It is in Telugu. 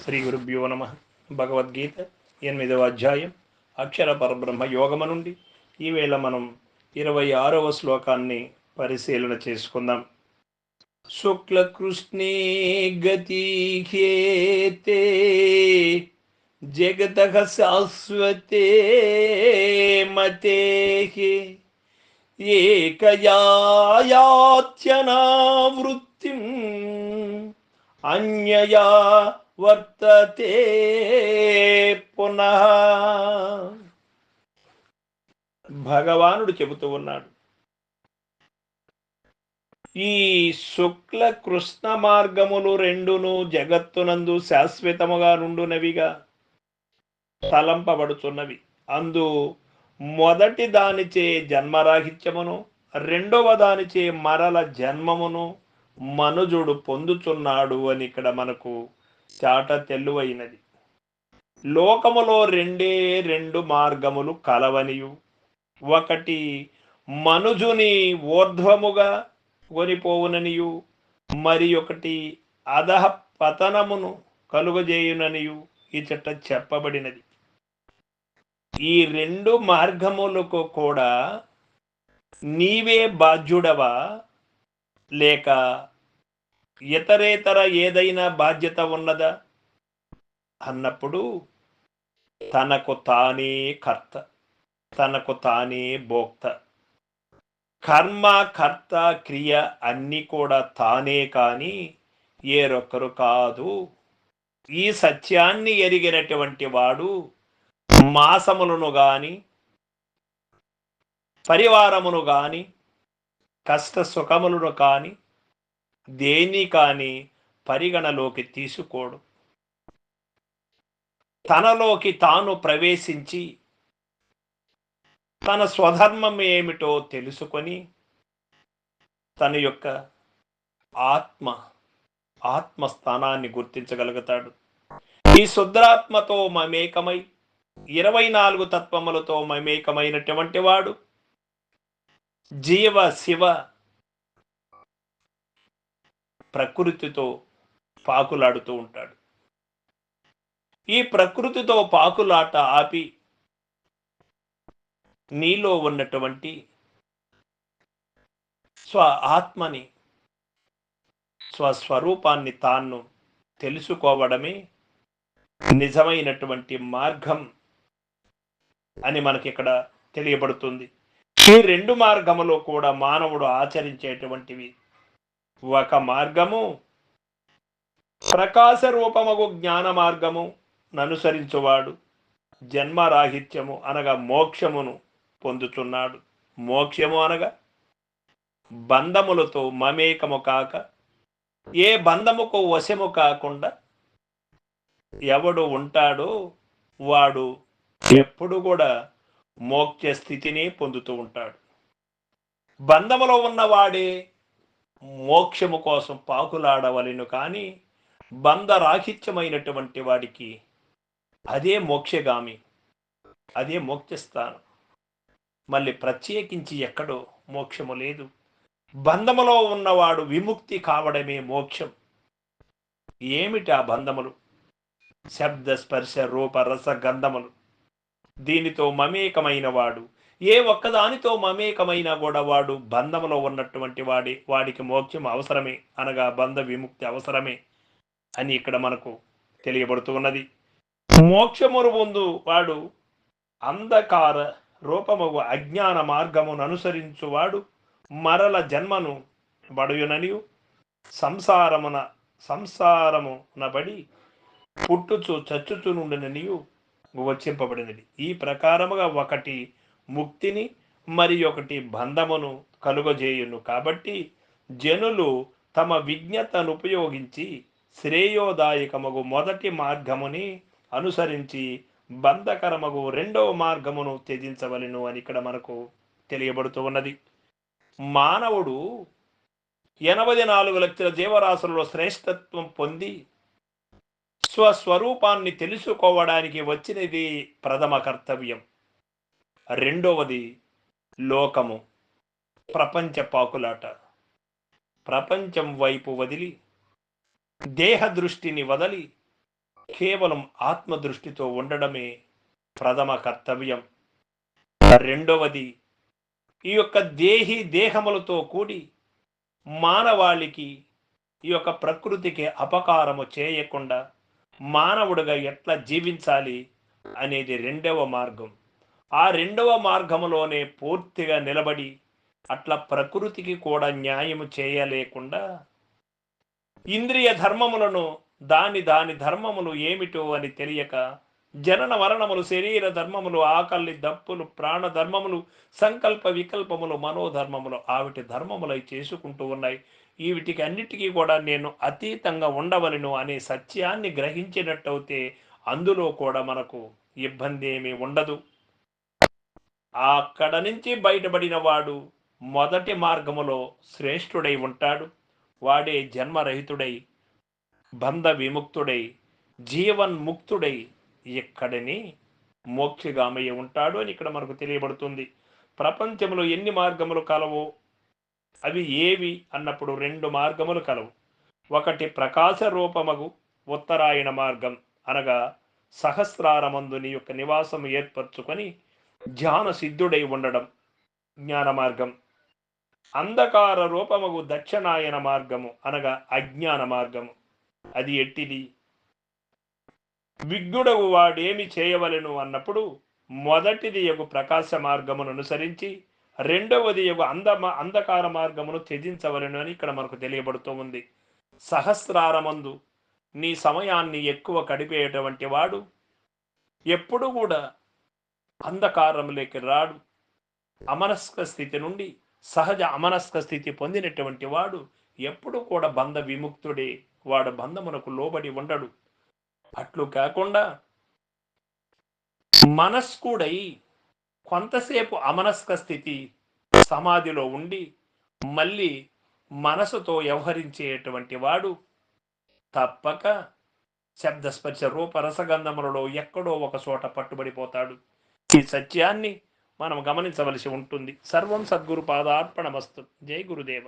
శ్రీ గురుభ్యో నమ. భగవద్గీత 8వ అధ్యాయం అక్షర పరబ్రహ్మ యోగము నుండి ఈవేళ మనం 26వ శ్లోకాన్ని పరిశీలన చేసుకుందాం. శుక్లకృష్ణే గతిహేతే జగతః శాశ్వతే మతే ఏకయాయాత్యనావృత్తిం అన్యయా వర్తతే పునః. భగవానుడు చెబుతూ ఉన్నాడు, ఈ శుక్ల కృష్ణ మార్గములు రెండును జగత్తునందు శాశ్వతముగా నుండునవిగా తలంపబడుతున్నవి. అందు మొదటి దానిచే జన్మరాహిత్యమును, రెండవ దానిచే మరల జన్మమును మనుజుడు పొందుచున్నాడు అని ఇక్కడ మనకు చాట తెల్లువైనది. లోకములో రెండు మార్గములు కలవనియు, ఒకటి మనుజుని ఊర్ధ్వముగా కొనిపోవుననియు, మరి ఒకటి అధః పతనమును కలుగజేయుననియు ఇచట చెప్పబడినది. ఈ రెండు మార్గములకు కూడా నీవే బాధ్యుడవా, లేక ఇతరేతర ఏదైనా బాధ్యత ఉన్నదా అన్నప్పుడు తనకు తానే కర్త, తనకు తానే భోక్త. కర్మ, కర్త, క్రియ అన్నీ కూడా తానే కాని ఏరొక్కరు కాదు. ఈ సత్యాన్ని ఎరిగినటువంటి వాడు మాసములను గాని, పరివారమును గాని, కష్ట సుఖములను కాని, దేని కాని పరిగణలోకి తీసుకోడు. తనలోకి తాను ప్రవేశించి తన స్వధర్మం ఏమిటో తెలుసుకొని తన యొక్క ఆత్మస్థానాన్ని గుర్తించగలుగుతాడు. ఈ శుద్రాత్మతో మమేకమై 24 తత్వములతో మమేకమైనటువంటి వాడు జీవ శివ ప్రకృతితో పాకులాడుతూ ఉంటాడు. ఈ ప్రకృతితో పాకులాట ఆపి నీలో ఉన్నటువంటి ఆత్మని, స్వస్వరూపాన్ని తాను తెలుసుకోవడమే నిజమైనటువంటి మార్గం అని మనకి ఇక్కడ తెలియబడుతుంది. ఈ రెండు మార్గములో కూడా మానవుడు ఆచరించేటువంటివి. ఒక మార్గము ప్రకాశ రూపమగు జ్ఞాన మార్గము ననుసరించువాడు జన్మరాహిత్యము అనగా మోక్షమును పొందుతున్నాడు. మోక్షము అనగా బంధములతో మమేకము కాక, ఏ బంధముకు వశము కాకుండా ఎవడు ఉంటాడో వాడు ఎప్పుడు కూడా మోక్ష స్థితిని పొందుతూ ఉంటాడు. బంధములో ఉన్నవాడే మోక్షము కోసం పాకులాడవలెను కానీ బంధరాహిత్యమైనటువంటి వాడికి అదే మోక్షగామి, అదే మోక్షస్థానం. మళ్ళీ ప్రత్యేకించి ఎక్కడో మోక్షము లేదు. బంధములో ఉన్నవాడు విముక్తి కావడమే మోక్షం. ఏమిటి ఆ బంధములు? శబ్ద స్పర్శ రూప రస గంధములు. దీనితో మమేకమైన వాడు, ఏ ఒక్కదానితో మమేకమైనా కూడా వాడు బంధములో ఉన్నటువంటి వాడికి మోక్షం అవసరమే, అనగా బంధ విముక్తి అవసరమే అని ఇక్కడ మనకు తెలియబడుతూ ఉన్నది. మోక్షమును పొందు వాడు అంధకార రూపమగు అజ్ఞాన మార్గమును అనుసరించువాడు మరల జన్మను బడుయుననియు, సంసారమునబడి పుట్టుచు చచ్చుచు నుండిననియు వచ్చింపబడినది. ఈ ప్రకారముగా ఒకటి ముక్తిని మరి ఒకటి బంధమును కలుగజేయును. కాబట్టి జనులు తమ విజ్ఞతను ఉపయోగించి శ్రేయోదాయకమగు మొదటి మార్గముని అనుసరించి బంధకరమగు రెండవ మార్గమును త్యజించవలెను అని ఇక్కడ మనకు తెలియబడుతూ ఉన్నది. మానవుడు 84 లక్షల జీవరాశులలో శ్రేష్టత్వం పొంది స్వస్వరూపాన్ని తెలుసుకోవడానికి వచ్చినది ప్రథమ కర్తవ్యం. రెండవది లోకము, ప్రపంచ పాకులాట. ప్రపంచం వైపు వదిలి, దేహ దృష్టిని వదలి కేవలం ఆత్మదృష్టితో ఉండడమే ప్రథమ కర్తవ్యం. రెండవది, ఈ యొక్క దేహములతో కూడి మానవాళికి, ఈ యొక్క ప్రకృతికి అపకారము చేయకుండా మానవుడిగా ఎట్లా జీవించాలి అనేది రెండవ మార్గం. ఆ రెండవ మార్గములోనే పూర్తిగా నిలబడి అట్లా ప్రకృతికి కూడా న్యాయము చేయలేకుండా ఇంద్రియ ధర్మములను దాని దాని ధర్మములు ఏమిటో అని తెలియక జనన మరణములు, శరీర ధర్మములు, ఆకలి దప్పులు, ప్రాణ ధర్మములు, సంకల్ప వికల్పములు, మనోధర్మములు ఆవిటి ధర్మములై చేసుకుంటూ ఉన్నాయి. వీటికి అన్నిటికీ కూడా నేను అతీతంగా ఉండవలను అనే సత్యాన్ని గ్రహించినట్టయితే అందులో కూడా మనకు ఇబ్బంది ఏమీ ఉండదు. అక్కడ నుంచి బయటపడిన వాడు మొదటి మార్గములో శ్రేష్ఠుడై ఉంటాడు. వాడే జన్మరహితుడై, బంధ విముక్తుడై, జీవన్ముక్తుడై ఇక్కడిని మోక్షగామయ్య ఉంటాడు అని ఇక్కడ మనకు తెలియబడుతుంది. ప్రపంచంలో ఎన్ని మార్గములు కలవో అవి ఏవి అన్నప్పుడు రెండు మార్గములు కలవు. ఒకటి ప్రకాశ రూపమగు ఉత్తరాయణ మార్గం, అనగా సహస్రారమందు నీ యొక్క నివాసం ఏర్పరచుకొని ధ్యాన సిద్ధుడై ఉండడం జ్ఞాన మార్గం. అంధకార రూపమగు దక్షిణాయన మార్గము, అనగా అజ్ఞాన మార్గము. అది ఎట్టిది? విజ్ఞుడవు వాడేమి చేయవలెను అన్నప్పుడు మొదటిది యగు ప్రకాశ మార్గమును అనుసరించి రెండవది యగు అంధకార మార్గమును త్యజించవలెను అని ఇక్కడ మనకు తెలియబడుతూ ఉంది. సహస్రారమందు నీ సమయాన్ని ఎక్కువ గడిపేటువంటి వాడు ఎప్పుడు కూడా అంధకారంలోకి రాడు. అమనస్క స్థితి నుండి సహజ అమనస్క స్థితి పొందినటువంటి వాడు ఎప్పుడు కూడా బంధ విముక్తుడే. వాడు బంధమునకు లోబడి ఉండడు. అట్లు కాకుండా మనస్కుడై కొంతసేపు అమనస్క స్థితి సమాధిలో ఉండి మళ్ళీ మనసుతో వ్యవహరించేటువంటి వాడు తప్పక శబ్దస్పర్శ రూప రసగంధములలో ఎక్కడో ఒక చోట పట్టుబడిపోతాడు. ఈ సత్యాన్ని మనం గమనించవలసి ఉంటుంది. సర్వం సద్గురు పాదార్పణమస్తు. జై గురుదేవ.